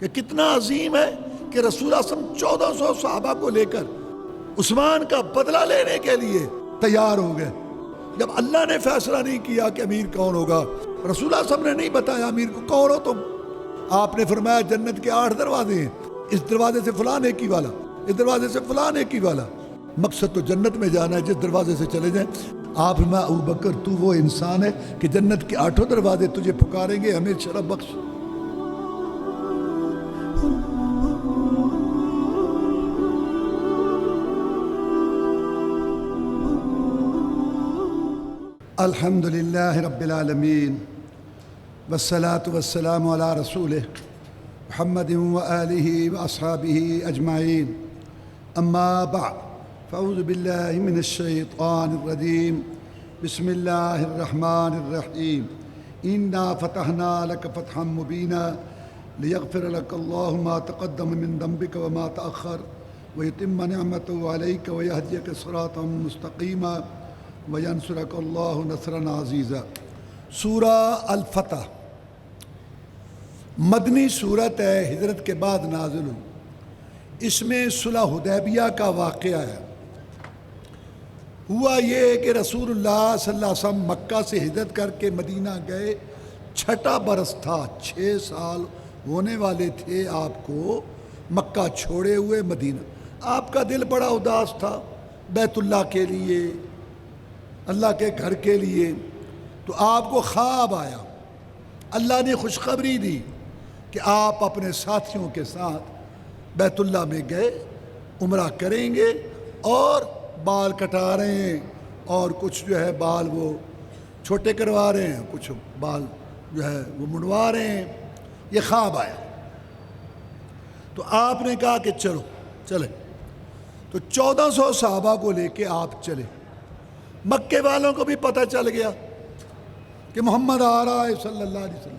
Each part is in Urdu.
کہ کتنا عظیم ہے کہ رسول اللہ صلی اللہ علیہ وسلم 1400 صحابہ کو لے کر عثمان کا بدلہ لینے کے لیے تیار ہو گئے۔ جب اللہ نے فیصلہ نہیں کیا کہ امیر کون ہوگا، رسول اللہ صلی اللہ علیہ وسلم نے نہیں بتایا امیر کو کون ہو تم، آپ نے فرمایا جنت کے 8 دروازے ہیں، اس دروازے سے فلاں نیکی والا، اس دروازے سے فلاں نیکی والا۔ مقصد تو جنت میں جانا ہے، جس دروازے سے چلے جائیں۔ آپ فرمایا ابوبکر تو وہ انسان ہے کہ جنت کے 8 دروازے تجھے پکاریں گے، ہمیں شرف بخش۔ الحمد للہ رب العالمین والصلاة والسلام علی رسولہ محمد وآلہ واصحابہ اجمعین، اما بعد فاعوذ باللہ من الشیطان الرجیم، بسم اللہ الرحمن الرحیم، انا فتحنا لک فتحا مبینا لیغفر لک اللہ ما تقدم من ذنبک وما تأخر ویتم نعمته علیک ویہدیک صراطا مستقیما وینصرک اللہ نصرا عزیزا۔ سورہ الفتح مدنی صورت ہے، ہجرت کے بعد نازل ہوئی۔ اس میں صلح حدیبیہ کا واقعہ ہے۔ ہوا یہ کہ رسول اللہ صلی اللہ علیہ وسلم مکہ سے ہجرت کر کے مدینہ گئے، 6واں برس تھا، 6 سال ہونے والے تھے آپ کو مکہ چھوڑے ہوئے مدینہ۔ آپ کا دل بڑا اداس تھا بیت اللہ کے لیے، اللہ کے گھر کے لیے۔ تو آپ کو خواب آیا، اللہ نے خوشخبری دی کہ آپ اپنے ساتھیوں کے ساتھ بیت اللہ میں گئے، عمرہ کریں گے، اور بال کٹا رہے ہیں، اور کچھ جو ہے بال وہ چھوٹے کروا رہے ہیں، کچھ بال جو ہے وہ منڈوا رہے ہیں۔ یہ خواب آیا تو آپ نے کہا کہ چلو چلے۔ تو 1400 صحابہ کو لے کے آپ چلے۔ مکے والوں کو بھی پتہ چل گیا کہ محمد آ رہا ہے صلی اللہ علیہ وسلم۔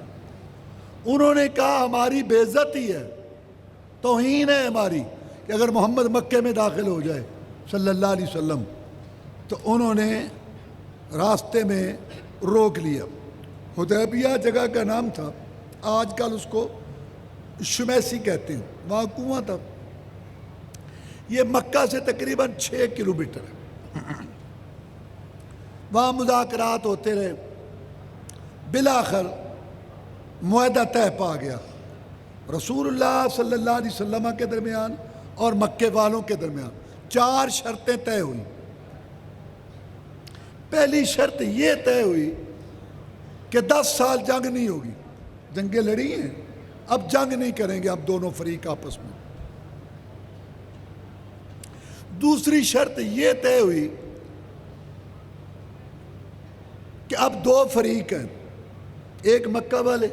انہوں نے کہا ہماری بے عزتی ہے، توہین ہے ہماری کہ اگر محمد مکے میں داخل ہو جائے صلی اللہ علیہ وسلم۔ تو انہوں نے راستے میں روک لیا۔ حدیبیہ جگہ کا نام تھا، آج کل اس کو شمیسی کہتے ہیں، وہاں کنواں تھا۔ یہ مکہ سے تقریباً 6 کلومیٹر ہے۔ وہاں مذاکرات ہوتے رہے، بالآخر معاہدہ طے پا گیا رسول اللہ صلی اللہ علیہ وسلم کے درمیان اور مکے والوں کے درمیان۔ 4 شرطیں طے ہوئی۔ پہلی شرط یہ طے ہوئی کہ 10 سال جنگ نہیں ہوگی، جنگیں لڑی ہیں، اب جنگ نہیں کریں گے اب دونوں فریق آپس میں۔ دوسری شرط یہ طے ہوئی کہ اب 2 فریق ہیں، ایک مکہ والے،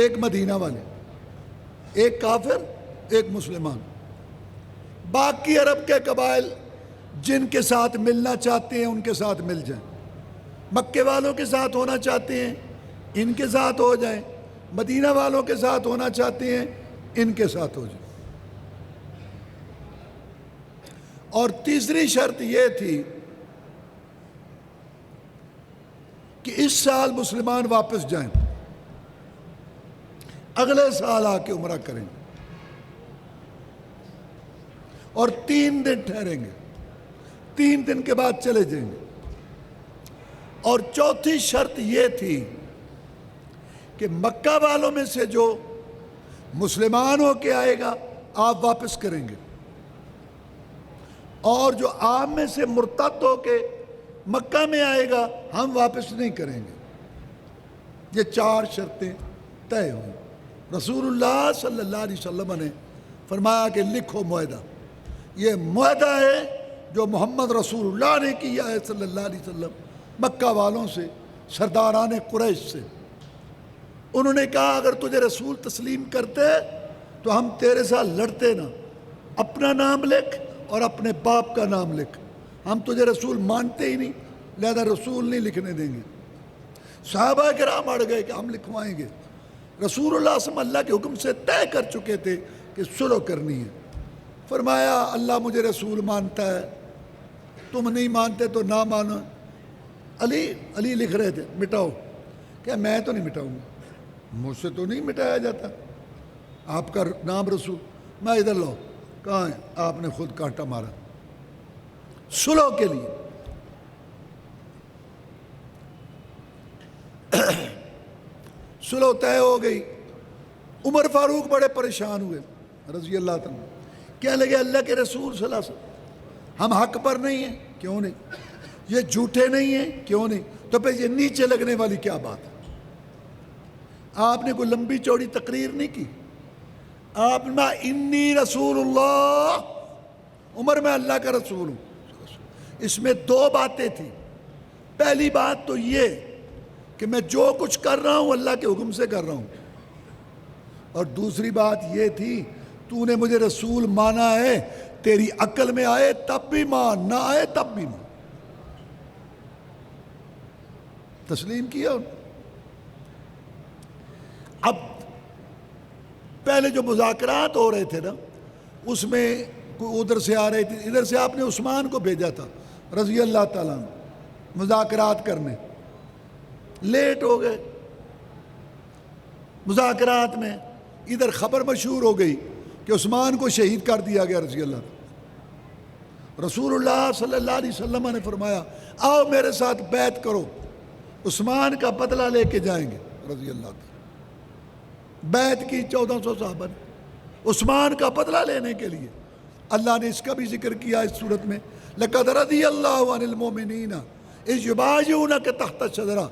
ایک مدینہ والے، ایک کافر، ایک مسلمان۔ باقی عرب کے قبائل جن کے ساتھ ملنا چاہتے ہیں ان کے ساتھ مل جائیں، مکے والوں کے ساتھ ہونا چاہتے ہیں ان کے ساتھ ہو جائیں، مدینہ والوں کے ساتھ ہونا چاہتے ہیں ان کے ساتھ ہو جائیں۔ اور تیسری شرط یہ تھی کہ اس سال مسلمان واپس جائیں، اگلے سال آ کے عمرہ کریں اور 3 دن ٹھہریں گے، 3 دن کے بعد چلے جائیں گے۔ اور چوتھی شرط یہ تھی کہ مکہ والوں میں سے جو مسلمان ہو کے آئے گا آپ واپس کریں گے، اور جو عام میں سے مرتد ہو کے مکہ میں آئے گا ہم واپس نہیں کریں گے۔ یہ 4 شرطیں طے ہوئیں۔ رسول اللہ صلی اللہ علیہ وسلم نے فرمایا کہ لکھو معاہدہ، یہ معاہدہ ہے جو محمد رسول اللہ نے کیا ہے صلی اللہ علیہ وسلم مکہ والوں سے، سرداران قریش سے۔ انہوں نے کہا اگر تجھے رسول تسلیم کرتے تو ہم تیرے ساتھ لڑتے نہ، اپنا نام لکھ اور اپنے باپ کا نام لکھ، ہم تجھے رسول مانتے ہی نہیں، لہذا رسول نہیں لکھنے دیں گے۔ صحابہ کرام اڑ گئے کہ ہم لکھوائیں گے۔ رسول اللہ صلی اللہ علیہ وسلم کے حکم سے طے کر چکے تھے کہ صلح کرنی ہے۔ فرمایا اللہ مجھے رسول مانتا ہے، تم نہیں مانتے تو نہ مانو۔ علی لکھ رہے تھے مٹاؤ، کہ میں تو نہیں مٹاؤں گا، مجھ سے تو نہیں مٹایا جاتا آپ کا نام رسول. میں ادھر لاؤ. کہاں ہے؟ آپ نے خود کانٹا مارا صلح کے لیے. صلح طے ہو گئی. عمر فاروق بڑے پریشان ہوئے رضی اللہ تعالیٰ. کہنے لگے اللہ کے رسول صلی اللہ علیہ وسلم ہم حق پر نہیں ہیں. کیوں نہیں؟ یہ جھوٹے نہیں ہیں. کیوں نہیں؟ تو پھر یہ نیچے لگنے والی کیا بات ہے؟ آپ نے کوئی لمبی چوڑی تقریر نہیں کی. آپ نے انی رسول اللہ، عمر میں اللہ کا رسول ہوں. اس میں دو باتیں تھیں. پہلی بات تو یہ کہ میں جو کچھ کر رہا ہوں اللہ کے حکم سے کر رہا ہوں، اور دوسری بات یہ تھی تو نے مجھے رسول مانا ہے، تیری عقل میں آئے تب بھی مان، نہ آئے تب بھی مان. تسلیم کیا. اب پہلے جو مذاکرات ہو رہے تھے نا، اس میں کوئی ادھر سے آ رہی تھی، ادھر سے آپ نے عثمان کو بھیجا تھا رضی اللہ تعالیٰ عنہ مذاکرات کرنے. لیٹ ہو گئے مذاکرات میں. ادھر خبر مشہور ہو گئی کہ عثمان کو شہید کر دیا گیا رضی اللہ تعالیٰ. رسول اللہ صلی اللہ علیہ وسلم نے فرمایا آؤ میرے ساتھ بیعت کرو، عثمان کا بدلہ لے کے جائیں گے رضی اللہ تعالیٰ. بیعت کی 1400 صحابہ نے عثمان کا بدلہ لینے کے لیے. اللہ نے اس کا بھی ذکر کیا اس صورت میں لَقَدْ رَضِيَ اللَّهُ عَنِ الْمُؤْمِنِينَ إِذْ يُبَايِعُونَكَ تَحْتَ الشَّجَرَةِ.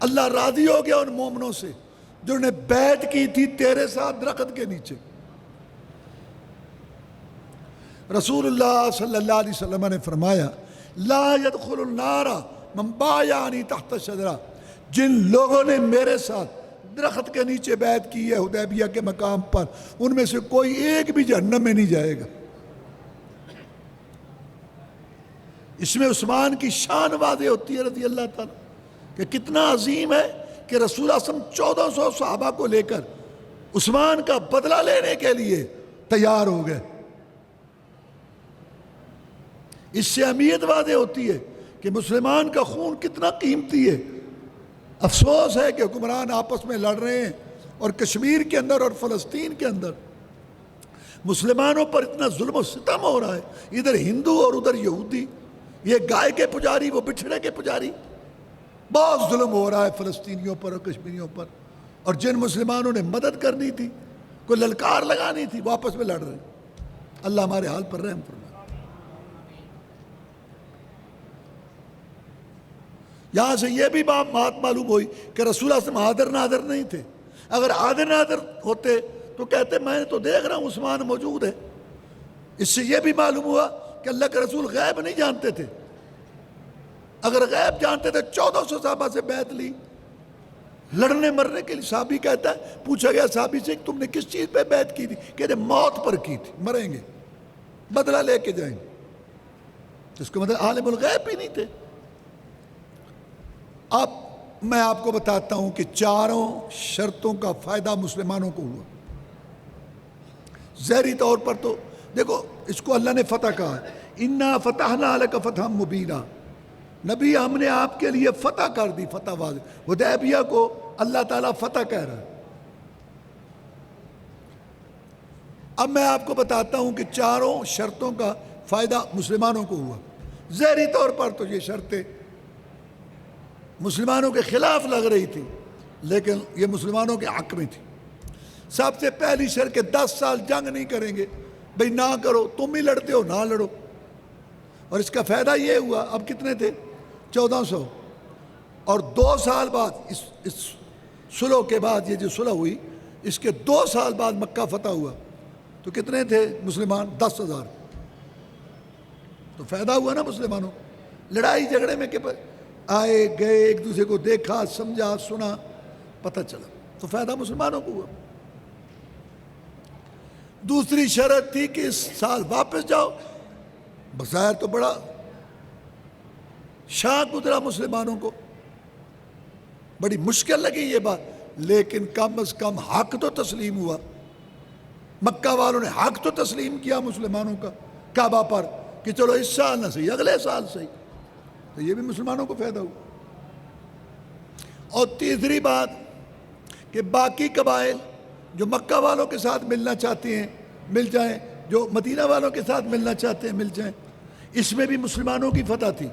اللہ راضی ہو گیا ان مومنوں سے جنہوں نے بیعت کی تھی تیرے ساتھ درخت کے نیچے. رسول اللہ صلی اللہ علیہ وسلم نے فرمایا لا يدخل النار من بايعني تحت الشجرة. جن لوگوں نے میرے ساتھ درخت کے نیچے بیعت کی ہے حدیبیہ کے مقام پر، ان میں سے کوئی ایک بھی جہنم میں نہیں جائے گا. اس میں عثمان کی شان واضح ہوتی ہے رضی اللہ تعالیٰ کہ کتنا عظیم ہے کہ رسول اللہ صلی اللہ علیہ وسلم 1400 صحابہ کو لے کر عثمان کا بدلہ لینے کے لیے تیار ہو گئے. اس سے اہمیت واضح ہوتی ہے کہ مسلمان کا خون کتنا قیمتی ہے. افسوس ہے کہ حکمران آپس میں لڑ رہے ہیں، اور کشمیر کے اندر اور فلسطین کے اندر مسلمانوں پر اتنا ظلم و ستم ہو رہا ہے. ادھر ہندو اور ادھر یہودی، یہ گائے کے پجاری وہ بچھڑے کے پجاری. بہت ظلم ہو رہا ہے فلسطینیوں پر اور کشمیریوں پر. اور جن مسلمانوں نے مدد کرنی تھی، کوئی للکار لگانی تھی، وہ آپس میں لڑ رہے ہیں. اللہ ہمارے حال پر رحم فرمائے. یہاں سے یہ بھی بات معلوم ہوئی کہ رسول اللہ صلی اللہ علیہ وسلم حاضر ناظر نہیں تھے. اگر حاضر ناظر ہوتے تو کہتے میں تو دیکھ رہا ہوں عثمان موجود ہے. اس سے یہ بھی معلوم ہوا کہ اللہ کے رسول غیب نہیں جانتے تھے. اگر غیب جانتے تھے 1400 صحابہ سے بیعت لی لڑنے مرنے کے لیے. صحابی کہتا ہے پوچھا گیا صحابی سے کہ تم نے کس چیز پہ بیعت کی تھی؟ کہتے موت پر کی تھی، مریں گے بدلہ لے کے جائیں گے. اس کو مطلب عالم الغیب بھی نہیں تھے. اب میں آپ کو بتاتا ہوں کہ چاروں شرطوں کا فائدہ مسلمانوں کو ہوا. ظاہری طور پر تو دیکھو اس کو اللہ نے فتح کہا ہے اِنَّا فَتَحْنَا لَكَ فَتْحًا مُبِينًا. نبی ہم نے آپ کے لیے فتح کر دی، فتح واضح. حدیبیہ کو اللہ تعالیٰ فتح کہہ رہا ہے. اب میں آپ کو بتاتا ہوں کہ چاروں شرطوں کا فائدہ مسلمانوں کو ہوا. ظاہری طور پر تو یہ شرطیں مسلمانوں کے خلاف لگ رہی تھی، لیکن یہ مسلمانوں کے حق میں تھی. سب سے پہلی شرط کہ 10 سال جنگ نہیں کریں گے. بھئی نہ کرو، تم ہی لڑتے ہو نہ لڑو. اور اس کا فائدہ یہ ہوا اب کتنے تھے 1400، اور 2 سال بعد اس صلح کے بعد یہ جو صلح ہوئی اس کے 2 سال بعد مکہ فتح ہوا تو کتنے تھے مسلمان؟ 10,000. تو فائدہ ہوا نا مسلمانوں. لڑائی جھگڑے میں کہ آئے گئے ایک دوسرے کو دیکھا سمجھا سنا پتہ چلا تو فائدہ مسلمانوں کو ہوا. دوسری شرط تھی کہ اس سال واپس جاؤ. بظاہر تو بڑا شاق گزرا مسلمانوں کو، بڑی مشکل لگی یہ بات، لیکن کم از کم حق تو تسلیم ہوا. مکہ والوں نے حق تو تسلیم کیا مسلمانوں کا کعبہ پر کہ چلو اس سال نہ صحیح اگلے سال صحیح. تو یہ بھی مسلمانوں کو فائدہ ہوا. اور تیسری بات کہ باقی قبائل جو مکہ والوں کے ساتھ ملنا چاہتے ہیں مل جائیں، جو مدینہ والوں کے ساتھ ملنا چاہتے ہیں مل جائیں۔ اس میں بھی مسلمانوں کی فتح تھی۔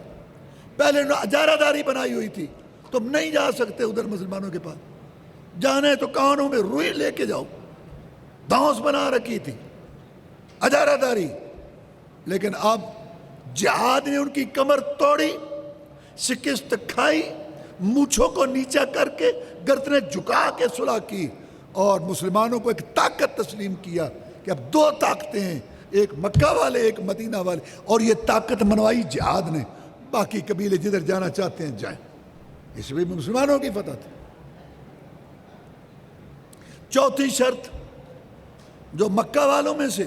پہلے اجارہ داری بنائی ہوئی تھی، تم نہیں جا سکتے ادھر مسلمانوں کے پاس، جانے تو کانوں میں روئی لے کے جاؤ، دھونس بنا رکھی تھی اجارہ داری۔ لیکن اب جہاد نے ان کی کمر توڑی، شکست کھائی، مونچھوں کو نیچا کر کے گردنیں جھکا کے صلح کی، اور مسلمانوں کو ایک طاقت تسلیم کیا کہ اب دو طاقتیں ہیں، ایک مکہ والے ایک مدینہ والے، اور یہ طاقت منوائی جہاد نے۔ باقی قبیلے جدھر جانا چاہتے ہیں جائیں۔ اس میں مسلمانوں کی فتح تھی۔ چوتھی شرط، جو مکہ والوں میں سے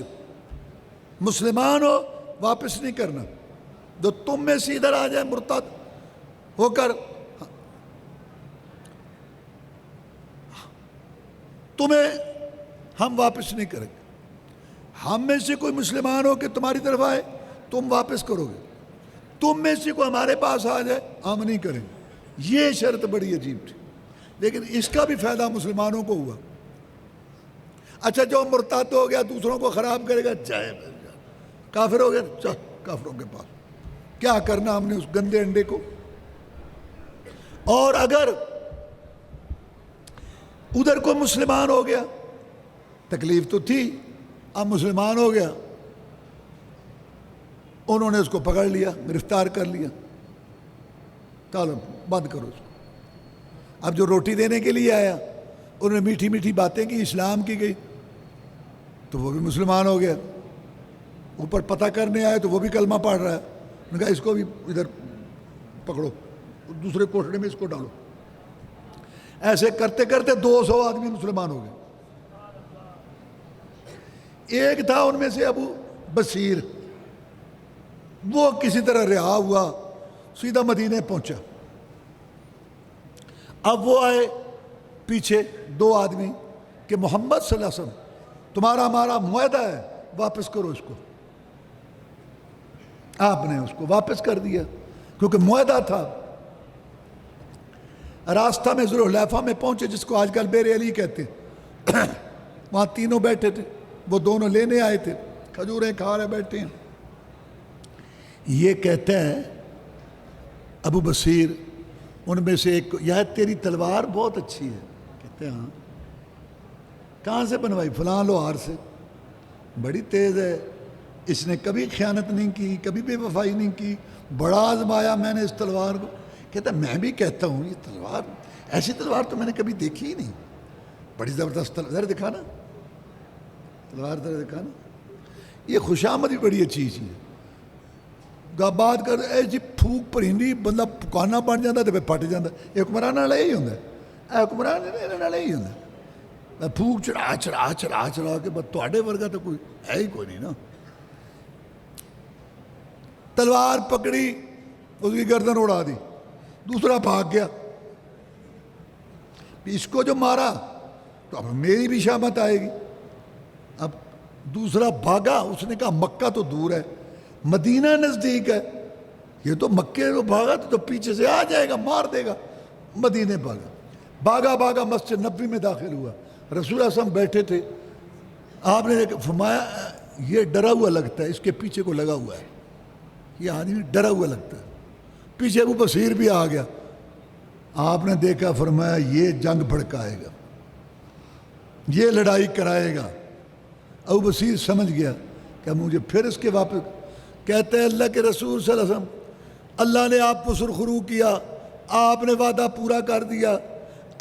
مسلمان ہو واپس نہیں کرنا، جو تم میں سے ادھر آ جائے مرتد ہو کر تمہیں ہم واپس نہیں کریں گے۔ ہم میں سے کوئی مسلمان ہو کہ تمہاری طرف آئے تم واپس کرو گے، تم میں سے کوئی ہمارے پاس آ جائے ہم نہیں کریں گے۔ یہ شرط بڑی عجیب تھی، لیکن اس کا بھی فائدہ مسلمانوں کو ہوا۔ اچھا جو مرتد ہو گیا دوسروں کو خراب کرے گا، جائے کافر ہو گیا، چل کافروں کے پاس کیا کرنا ہم نے اس گندے انڈے کو۔ اور اگر ادھر کو مسلمان ہو گیا، تکلیف تو تھی، اب مسلمان ہو گیا، انہوں نے اس کو پکڑ لیا، گرفتار کر لیا، چلو بند کرو اس کو۔ اب جو روٹی دینے کے لیے آیا انہوں نے میٹھی میٹھی باتیں کی، اسلام کی گئی، تو وہ بھی مسلمان ہو گیا۔ اوپر پتہ کرنے آئے تو وہ بھی کلمہ پڑھ رہا ہے، انہوں نے کہا اس کو بھی ادھر پکڑو، دوسرے کوٹڑے میں اس کو ڈالو۔ ایسے کرتے کرتے 200 آدمی مسلمان ہو گئے۔ ایک تھا ان میں سے ابو بصیر، وہ کسی طرح رہا ہوا سیدھا مدینے پہنچا۔ اب وہ آئے پیچھے 2 آدمی کہ محمد صلی اللہ علیہ وسلم تمہارا ہمارا معاہدہ ہے، واپس کرو اس کو۔ آپ نے اس کو واپس کر دیا کیونکہ معاہدہ تھا۔ راستہ میں ذوالحلیفہ میں پہنچے، جس کو آج کل بیر علی کہتے ہیں، وہاں تینوں بیٹھے تھے، وہ دونوں لینے آئے تھے، کھجوریں کھا رہے بیٹھے ہیں۔ یہ کہتا ہے ابو بصیر ان میں سے ایک، یہ تیری تلوار بہت اچھی ہے۔ کہتے ہیں ہاں، کہاں سے بنوائی؟ فلاں لوہار سے، بڑی تیز ہے، اس نے کبھی خیانت نہیں کی، کبھی بے وفائی نہیں کی، بڑا آزمایا میں نے اس تلوار کو۔ کہتا ہے میں بھی کہتا ہوں یہ تلوار، ایسی تلوار تو میں نے کبھی دیکھی ہی نہیں، بڑی زبردست تلوار، ذرا دکھانا تلوار، ذرا دکھانا۔ یہ خوشامد بھی بڑی اچھی چیز ہے۔ بات کر ایسی پھوک پرندی بندہ پکانا بن جاتا تو پھر پھٹ جاتا۔ حکمران والا یہی ہوتا ہے، حکمران والا یہی ہوتا ہے، پھوک چڑھا چڑھا چڑھا چڑھا کے، بس تھوڑے ورگا تو کوئی ہے ہی کوئی نہیں نا۔ تلوار پکڑی، اس کی گردن اڑا دی، دوسرا بھاگ گیا۔ اس کو جو مارا تو اب میری بھی شامت آئے گی۔ اب دوسرا بھاگا، اس نے کہا مکہ تو دور ہے، مدینہ نزدیک ہے، یہ تو مکے کو بھاگا تو پیچھے سے آ جائے گا، مار دے گا۔ مدینے بھاگا، بھاگا بھاگا مسجد نبوی میں داخل ہوا۔ رسول اللہ صلی اللہ علیہ وسلم بیٹھے تھے، آپ نے فرمایا یہ ڈرا ہوا لگتا ہے، اس کے پیچھے کو لگا ہوا ہے، یہ آدمی ڈرا ہوا لگتا ہے۔ پیچھے ابو بصیر بھی آ گیا، آپ نے دیکھا، فرمایا یہ جنگ بھڑکائے گا، یہ لڑائی کرائے گا۔ ابو بصیر سمجھ گیا کہ مجھے پھر اس کے واپس، کہتے ہیں اللہ کے رسول صلی اللہ علیہ وسلم، اللہ نے آپ کو سرخرو کیا، آپ نے وعدہ پورا کر دیا،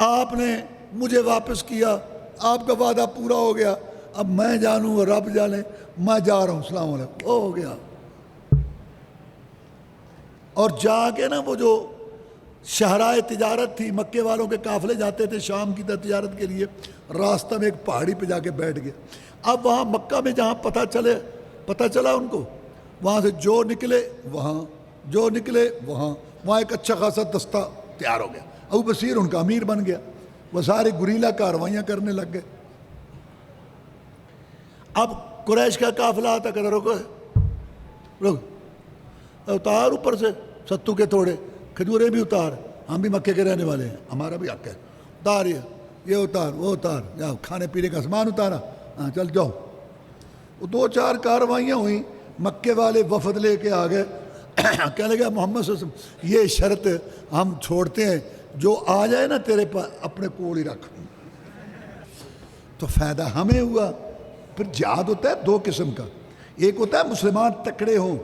آپ نے مجھے واپس کیا، آپ کا وعدہ پورا ہو گیا، اب میں جانوں اور رب جانے، میں جا رہا ہوں، السلام علیکم، ہو گیا۔ اور جا کے نا وہ جو شہرائے تجارت تھی، مکے والوں کے قافلے جاتے تھے شام کی تجارت کے لیے، راستہ میں ایک پہاڑی پہ جا کے بیٹھ گئے۔ اب وہاں مکہ میں جہاں پتہ چلا ان کو، وہاں سے جو نکلے وہاں، جو نکلے وہاں ایک اچھا خاصا دستہ تیار ہو گیا۔ ابو بصیر ان کا امیر بن گیا، وہ سارے گریلا کاروائیاں کرنے لگ گئے۔ اب قریش کا قافلہ آتا، کہتا رکو اتار اوپر سے ستو کے توڑے، کھجورے بھی اتار، ہم بھی مکے کے رہنے والے ہیں، ہمارا بھی حق ہے، اتار یہ یہ اتار وہ اتار، جاؤ کھانے پینے کا سامان اتارا، ہاں چل جاؤ۔ وہ 2-4 کاروائیاں ہوئیں، مکے والے وفد لے کے آ گئے، کہنے لگا محمد صلی اللہ علیہ وسلم یہ شرط ہم چھوڑتے ہیں، جو آ جائے نا تیرے پاس اپنے کول ہی رکھ۔ تو فائدہ ہمیں ہوا۔ پھر جہاد ہوتا ہے 2 قسم کا، ایک ہوتا ہے مسلمان تکڑے ہوں،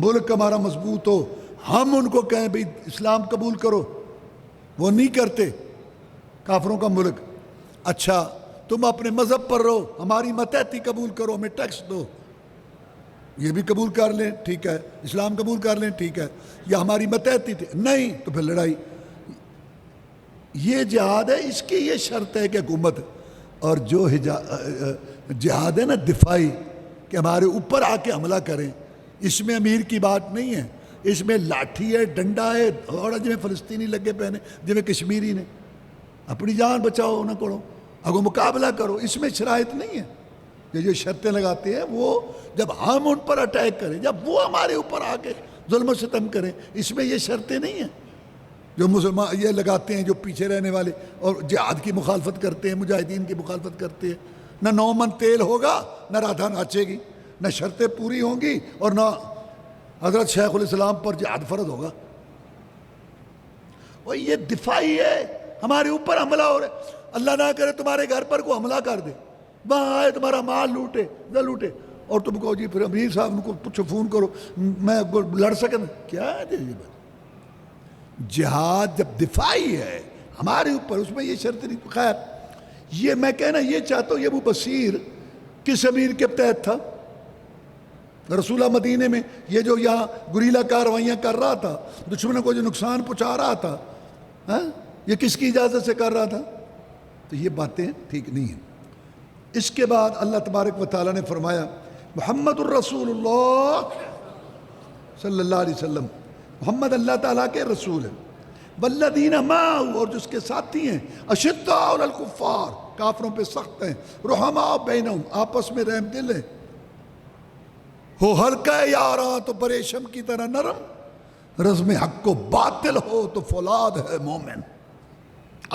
ملک ہمارا مضبوط ہو، ہم ان کو کہیں بھئی اسلام قبول کرو، وہ نہیں کرتے، کافروں کا ملک، اچھا تم اپنے مذہب پر رہو، ہماری ماتحتی قبول کرو، ہمیں ٹیکس دو، یہ بھی قبول کر لیں ٹھیک ہے، اسلام قبول کر لیں ٹھیک ہے، یا ہماری ماتحتی تھی نہیں تو پھر لڑائی۔ یہ جہاد ہے، اس کی یہ شرط ہے کہ حکومت، اور جو جہاد ہے نا دفاعی، کہ ہمارے اوپر آ کے حملہ کریں، اس میں امیر کی بات نہیں ہے، اس میں لاٹھی ہے، ڈنڈا ہے، اور جی فلسطینی لگے پہنے جی کشمیری نے، اپنی جان بچاؤ نہ کرو، اگو مقابلہ کرو، اس میں شرائط نہیں ہے۔ یہ جو شرطیں لگاتے ہیں وہ جب ہم ان پر اٹیک کریں، جب وہ ہمارے اوپر آ کے ظلم و ستم کریں، اس میں یہ شرطیں نہیں ہیں جو مسلمان یہ لگاتے ہیں، جو پیچھے رہنے والے اور جہاد کی مخالفت کرتے ہیں، مجاہدین کی مخالفت کرتے ہیں۔ نہ 9 من تیل ہوگا، نہ رادھا ناچے گی، نہ شرطیں پوری ہوں گی، اور نہ حضرت شیخ الاسلام پر جہاد فرض ہوگا۔ وہ یہ دفاعی ہے، ہمارے اوپر حملہ ہو رہا ہے، اللہ نہ کرے تمہارے گھر پر کوئی حملہ کر دے، وہاں آئے تمہارا مال لوٹے نہ لوٹے، اور تم کہو جی پھر امیر صاحب ان کو پوچھو، فون کرو میں لڑ سکیں، کیا ہے یہ بات؟ جہاد جب دفاعی ہے ہمارے اوپر، اس میں یہ شرط نہیں۔ خیر یہ میں کہنا یہ چاہتا ہوں، یہ ابو بصیر کس امیر کے تحت تھا؟ رسولہ مدینے میں یہ جو یہاں گریلا کاروائیاں کر رہا تھا، دشمنوں کو جو نقصان پہنچا رہا تھا، یہ کس کی اجازت سے کر رہا تھا؟ تو یہ باتیں ٹھیک نہیں ہیں۔ اس کے بعد اللہ تبارک و تعالیٰ نے فرمایا محمد الرسول اللہ صلی اللہ علیہ وسلم، محمد اللہ تعالیٰ کے رسول ہیں، والذین معہ، اور جس کے ساتھی ہیں، اشداء علی الکفار، کافروں پہ سخت ہیں، رحماء بینہم، آپس میں رحم دل ہیں، ہو ہلکا ہے یاراں تو پریشم کی طرح نرم، رزم حق کو باطل ہو تو فولاد ہے مومن۔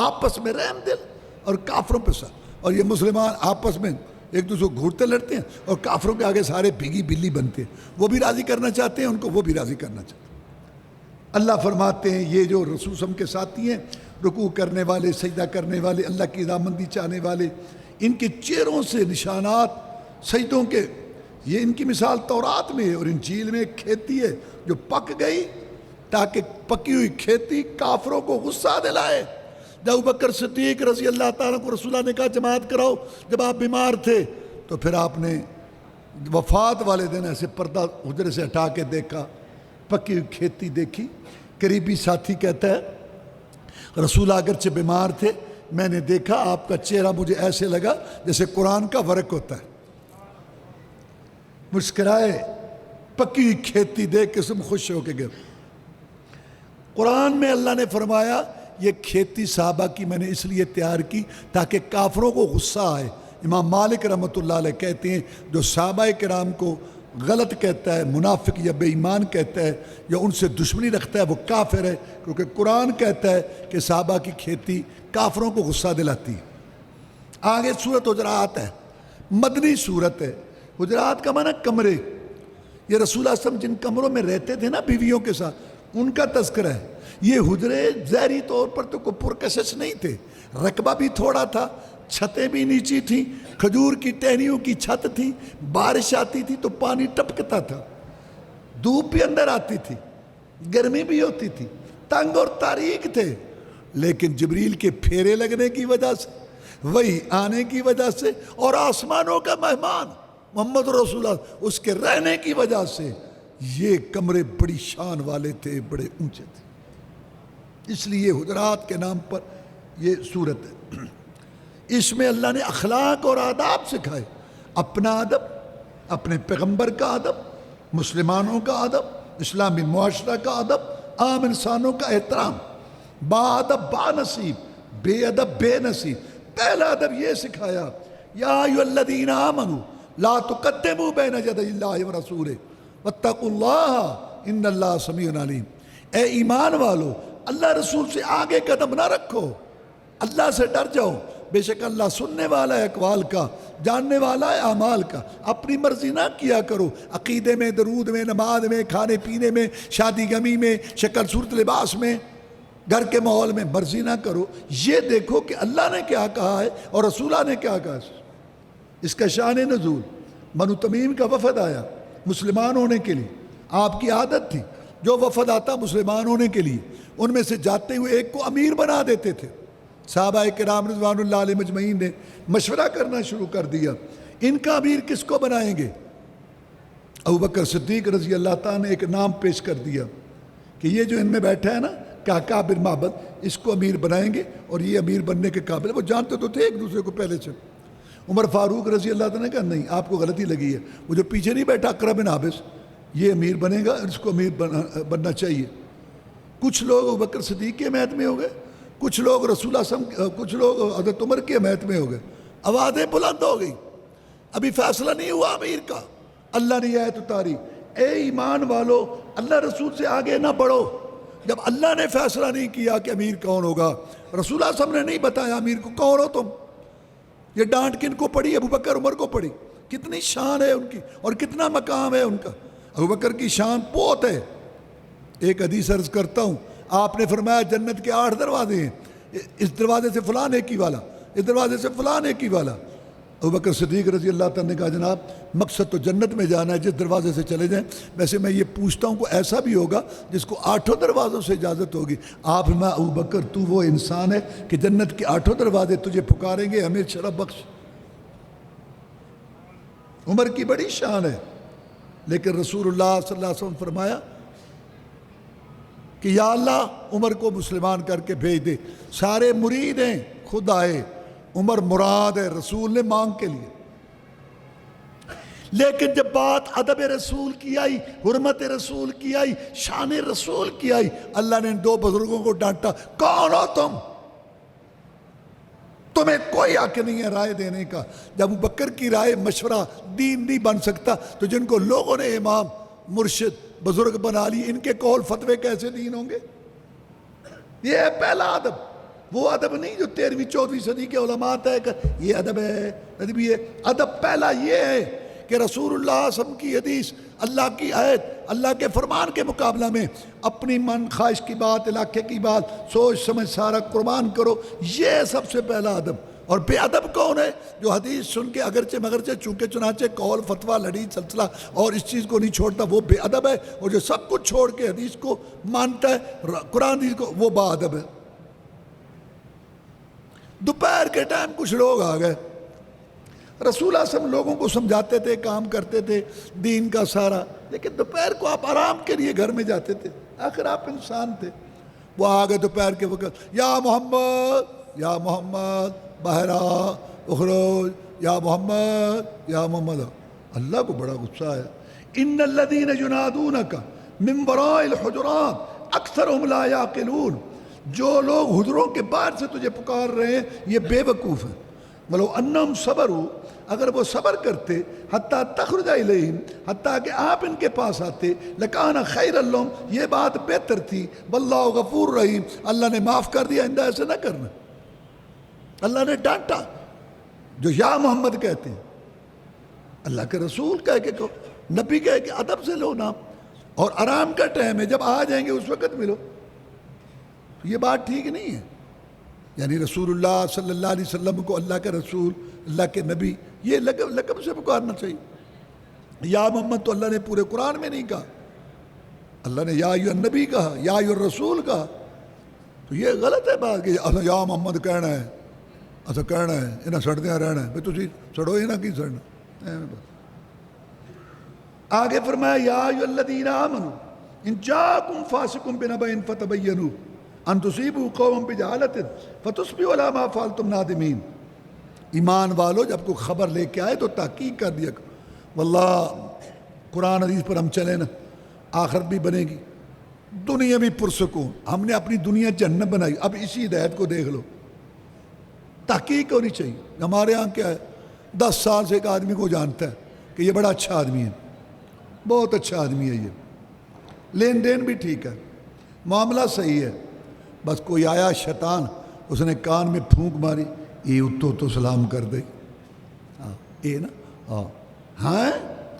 آپس میں رحم دل اور کافروں پہ سخت، اور یہ مسلمان آپس میں ایک دوسرے کو گھورتے لڑتے ہیں، اور کافروں کے آگے سارے بھیگی بلی بنتے ہیں، وہ بھی راضی کرنا چاہتے ہیں ان کو، وہ بھی راضی کرنا چاہتے ہیں۔ اللہ فرماتے ہیں یہ جو رسول صلی اللہ علیہ وسلم کے ساتھی ہیں، رکوع کرنے والے، سجدہ کرنے والے، اللہ کی رضامندی چاہنے والے، ان کے چہروں سے نشانات سجدوں کے، یہ ان کی مثال تورات میں ہے اور انجیل میں ایک کھیتی ہے جو پک گئی، تاکہ پکی ہوئی کھیتی کافروں کو غصہ دلائے۔ جب ابوبکر صدیق رضی اللہ تعالیٰ کو رسول اللہ نے کہا جماعت کراؤ، جب آپ بیمار تھے تو پھر آپ نے وفات والے دن ایسے پردہ حجرے سے ہٹا کے دیکھا، پکی ہوئی کھیتی دیکھی۔ قریبی ساتھی کہتا ہے رسول اگرچہ بیمار تھے، میں نے دیکھا آپ کا چہرہ مجھے ایسے لگا جیسے قرآن کا ورق ہوتا ہے، مسکرائے، پکی ہوئی کھیتی دیکھ کے سب خوش ہو کے گئے۔ قرآن میں اللہ نے فرمایا یہ کھیتی صحابہ کی میں نے اس لیے تیار کی تاکہ کافروں کو غصہ آئے۔ امام مالک رحمۃ اللہ علیہ کہتے ہیں جو صحابہ کرام کو غلط کہتا ہے، منافق یا بے ایمان کہتا ہے یا ان سے دشمنی رکھتا ہے، وہ کافر ہے، کیونکہ قرآن کہتا ہے کہ صحابہ کی کھیتی کافروں کو غصہ دلاتی ہے۔ آگے سورۃ حجرات ہے، مدنی سورت ہے۔ حجرات کا معنی کمرے، یہ رسول اللہ صلی اللہ علیہ وسلم جن کمروں میں رہتے تھے نا بیویوں کے ساتھ، ان کا تذکرہ ہے۔ یہ حجرے ظاہری طور پر تو کوئی پرکشش نہیں تھے، رقبہ بھی تھوڑا تھا، چھتیں بھی نیچی تھیں، کھجور کی ٹہنیوں کی چھت تھی، بارش آتی تھی تو پانی ٹپکتا تھا، دھوپ بھی اندر آتی تھی، گرمی بھی ہوتی تھی، تنگ اور تاریک تھے، لیکن جبریل کے پھیرے لگنے کی وجہ سے، وہی آنے کی وجہ سے، اور آسمانوں کا مہمان محمد رسول اللہ اس کے رہنے کی وجہ سے یہ کمرے بڑی شان والے تھے، بڑے اونچے تھے۔ اس لیے حجرات کے نام پر یہ صورت ہے۔ اس میں اللہ نے اخلاق اور آداب سکھائے، اپنا ادب، اپنے پیغمبر کا ادب، مسلمانوں کا ادب، اسلامی معاشرہ کا ادب، عام انسانوں کا احترام، با ادب با نصیب، بے ادب بے نصیب۔ پہلا ادب یہ سکھایا یا ایھا الذین آمنوا لا تقدموا بین یدی اللہ ورسولہ واتقوا اللہ ان اللہ سمیع علیم۔ اے ایمان والو، اللہ رسول سے آگے قدم نہ رکھو، اللہ سے ڈر جاؤ، بے شک اللہ سننے والا ہے اقوال کا، جاننے والا ہے اعمال کا۔ اپنی مرضی نہ کیا کرو، عقیدے میں، درود میں، نماز میں، کھانے پینے میں، شادی غمی میں، شکل صورت لباس میں، گھر کے ماحول میں مرضی نہ کرو۔ یہ دیکھو کہ اللہ نے کیا کہا ہے اور رسولہ نے کیا کہا ہے۔ اس کا شان نزول، بنو تمیم کا وفد آیا مسلمان ہونے کے لیے، آپ کی عادت تھی جو وفد آتا مسلمان ہونے کے لیے ان میں سے جاتے ہوئے ایک کو امیر بنا دیتے تھے۔ صحابہ کرام رضوان اللہ علیہ مجمعین نے مشورہ کرنا شروع کر دیا، ان کا امیر کس کو بنائیں گے؟ ابوبکر صدیق رضی اللہ تعالیٰ نے ایک نام پیش کر دیا کہ یہ جو ان میں بیٹھا ہے نا کعکا بن معبد، اس کو امیر بنائیں گے اور یہ امیر بننے کے قابل ہے۔ وہ جانتے تو تھے ایک دوسرے کو پہلے سے۔ عمر فاروق رضی اللہ تعالیٰ نے کہا نہیں، آپ کو غلطی لگی ہے، وہ جو پیچھے نہیں بیٹھا اقرا بن حابس، یہ امیر بنے گا، اس کو امیر بننا چاہیے۔ کچھ لوگ ابوبکر صدیق کے حمایت میں ہو گئے، کچھ لوگ رسول اللہ کچھ لوگ حضرت عمر کے حمایت میں ہو گئے۔ آوازیں بلند ہو گئی، ابھی فیصلہ نہیں ہوا امیر کا۔ اللہ نے آیت اتاری، اے ایمان والو اللہ رسول سے آگے نہ بڑھو، جب اللہ نے فیصلہ نہیں کیا کہ امیر کون ہوگا، رسول اللہ صلی اللہ علیہ وسلم نے نہیں بتایا امیر کو کون ہو تم، یہ ڈانٹ کن کو پڑی؟ ابوبکر عمر کو پڑی۔ کتنی شان ہے ان کی اور کتنا مقام ہے ان کا۔ ابوبکر کی شان بہت ہے۔ ایک حدیث عرض کرتا ہوں، آپ نے فرمایا جنت کے 8 دروازے ہیں، اس دروازے سے فلاں نیکی والا، اس دروازے سے فلاں نیکی والا۔ ابوبکر صدیق رضی اللہ تعالیٰ نے کہا جناب مقصد تو جنت میں جانا ہے، جس دروازے سے چلے جائیں۔ ویسے میں یہ پوچھتا ہوں کوئی ایسا بھی ہوگا جس کو 8 دروازوں سے اجازت ہوگی؟ آپ میں ابوبکر تو وہ انسان ہے کہ جنت کے 8 دروازے تجھے پکاریں گے، ہمیں شرف بخش۔ عمر کی بڑی شان ہے، لیکن رسول اللہ صلی اللہ علیہ وسلم فرمایا کہ یا اللہ عمر کو مسلمان کر کے بھیج دے۔ سارے مرید ہیں، خود آئے، عمر مراد ہے رسول نے مانگ کے لیے۔ لیکن جب بات ادب رسول کی آئی، حرمت رسول کی آئی، شان رسول کی آئی، اللہ نے ان 2 بزرگوں کو ڈانٹا، کون ہو تم؟ تمہیں کوئی حق نہیں ہے رائے دینے کا۔ جب ابوبکر کی رائے مشورہ دین نہیں بن سکتا تو جن کو لوگوں نے امام مرشد بزرگ بنا لی، ان کے قول فتوے کیسے دین ہوں گے؟ یہ ہے پہلا ادب، وہ ادب نہیں جو 13ویں 14ویں صدی کے علماء طے کر، یہ ادب ہے، ادبی ہے۔ ادب پہلا یہ ہے کہ رسول اللہ صلی اللہ علیہ وسلم کی حدیث، اللہ کی آیت، اللہ کے فرمان کے مقابلہ میں اپنی من خواہش کی بات، علاقے کی بات سوچ سمجھ سارا قربان کرو، یہ سب سے پہلا ادب۔ اور بے ادب کون ہے؟ جو حدیث سن کے اگرچہ مگرچہ چونکہ چنانچہ قول فتویٰ لڑی سلسلہ اور اس چیز کو نہیں چھوڑتا، وہ بے ادب ہے۔ اور جو سب کچھ چھوڑ کے حدیث کو مانتا ہے، قرآن حدیث کو، وہ با ادب ہے۔ دوپہر کے ٹائم کچھ لوگ آ گئے، رسول اللہ صلی اللہ علیہ وسلم لوگوں کو سمجھاتے تھے، کام کرتے تھے دین کا سارا، لیکن دوپہر کو آپ آرام کے لیے گھر میں جاتے تھے، آخر آپ انسان تھے۔ وہ آ گئے دوپہر کے وقت، یا محمد یا محمد باہر آ، اخرج یا محمد یا محمد۔ اللہ کو بڑا غصہ آیا، ان الذین ینادونک من وراء الحجرات اکثرهم لا یعقلون۔ جو لوگ حجروں کے باہر سے تجھے پکار رہے ہیں یہ بے وقوف ہیں۔ ولو انہم صبروا، اگر وہ صبر کرتے، حتیٰ تخرج الیہم، حتیٰ کہ آپ ان کے پاس آتے، لکان خیر لہم، یہ بات بہتر تھی، واللہ غفور رحیم، اللہ نے معاف کر دیا، آئندہ ایسے نہ کرنا۔ اللہ نے ڈانٹا جو یا محمد کہتے ہیں، اللہ کے رسول کہہ کے کہو، نبی کہہ کے ادب سے لو نام، اور آرام کا ٹائم ہے، جب آ جائیں گے اس وقت ملو۔ یہ بات ٹھیک نہیں ہے۔ یعنی رسول اللہ صلی اللہ علیہ وسلم کو اللہ کے رسول، اللہ کے نبی، یہ لقب سے پکارنا چاہیے۔ یا محمد تو اللہ نے پورے قرآن میں نہیں کہا، اللہ نے یا ایھا النبی کہا، یا ایھا الرسول کہا۔ تو یہ غلط ہے بات کہ یا محمد کہنا ہے، ایسا کہنا ہے، انہیں سڑدیاں رہنا ہے، بھئی تسی سڑو ہی نہ کی سڑنا۔ آگے فرمایا یا ایھا الذین آمنوا ان جاءکم فاسق بنبأ فتبینوا ان تصیبوا قوما بجہالۃ فتصبحوا علی ما فعلتم نادمین۔ ایمان والو جب کوئی خبر لے کے آئے تو تحقیق کر دیا کرو۔ واللہ قرآن حدیث پر ہم چلیں نا، آخرت بھی بنے گی، دنیا بھی پرسکون۔ ہم نے اپنی دنیا جہنم بنائی، اب اسی ہدایت کو دیکھ لو۔ تحقیق ہونی چاہیے۔ ہمارے ہاں کیا ہے، 10 سال سے ایک آدمی کو جانتا ہے کہ یہ بڑا اچھا آدمی ہے، بہت اچھا آدمی ہے، یہ لین دین بھی ٹھیک ہے، معاملہ صحیح ہے، بس کوئی آیا شیطان اس نے کان میں پھونک ماری، یہ اتو تو سلام کر دے، ہاں یہ نا، ہاں ہاں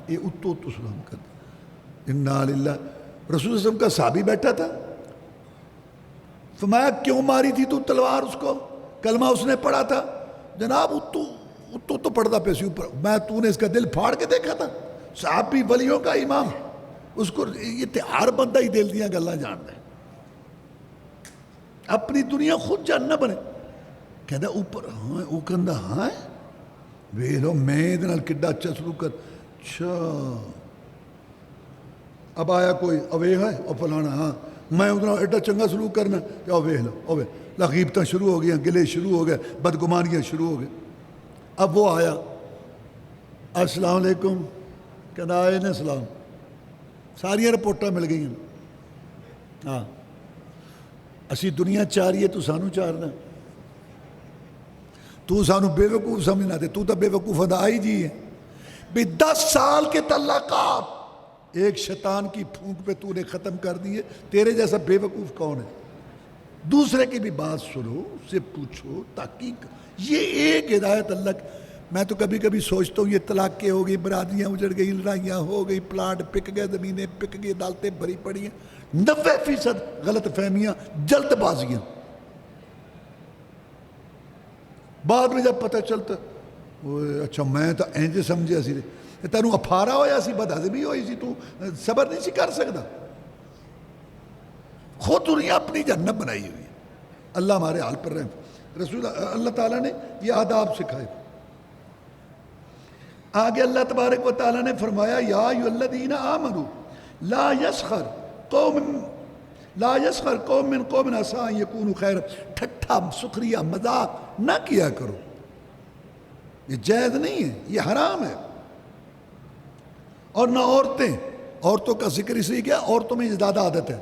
یہ اتو تو سلام کر دے، انا للہ۔ رسول صلی اللہ علیہ وسلم کا صحابی بیٹھا تھا، فرمایا کیوں ماری تھی تو تلوار اس کو؟ کلمہ اس نے پڑھا تھا، جناب اتو تو پڑھتا پیسی اوپر، میں تو نے اس کا دل پھاڑ کے دیکھا تھا، صحابی ولیوں کا امام، اس کو یہ ہر بندہ ہی دل دیا گلا جانتا ہے، اپنی دنیا خود جاننا بنے، کہتا اوپر ہاں وہ کہندا ہاں وے لو میں نال کڈا اچھا سلوک کر، اچھا اب آیا کوئی اوے ہے اور فلانا، ہاں میں ادھر ایڈا چنگا سلوک کرنا، او ویکھ لو او غیبتاں شروع ہو گئی، گلے شروع ہو گئے، بدگمانیاں شروع ہو گئے۔ اب وہ آیا، السلام علیکم، کہنا آئے نے سلام، ساریاں رپورٹاں مل گئی، ہاں اسی دنیا چاہ رہی ہے تو سانو چارنا، تو سانو بے وقوف سمجھنا دے، تو بے وقوف آئی جی ہے بھی 10 سال کے تعلقات ایک شیطان کی پھونک پہ تو نے ختم کر دیے، تیرے جیسا بے وقوف کون ہے؟ دوسرے کی بھی بات سنو، اس سے پوچھو، تحقیق، یہ ایک ہدایت اللہ۔ میں تو کبھی کبھی سوچتا ہوں یہ طلاقیں ہو گئی، برادریاں اجڑ گئی، لڑائیاں ہو گئی، پلاٹ پک گئے، زمینیں پک گئی، عدالتیں بھری پڑی ہیں، 90% غلط فہمیاں، جلد بازیاں، بعد میں جب پتہ چلتا اچھا میں تو اینج سمجھے سی تینوں افارا ہویا سی، بدہضمی ہوئی سی، تو صبر نہیں سی کر سکتا، خود دنیا اپنی جنت بنائی ہوئی ہے۔ اللہ ہمارے حال پر رحم۔ رسول اللہ تعالیٰ نے یہ آداب سکھائے۔ آگے اللہ تبارک و تعالیٰ نے فرمایا یا ایھا الذین آمنوا لا یسخر قوم من قوم عسى ان یکونوا خیرا، ٹھٹھا سخریہ مذاق نہ کیا کرو، یہ جائز نہیں ہے، یہ حرام ہے۔ اور نہ عورتوں کا ذکر اس لیے کیا، عورتوں میں یہ زیادہ عادت ہے،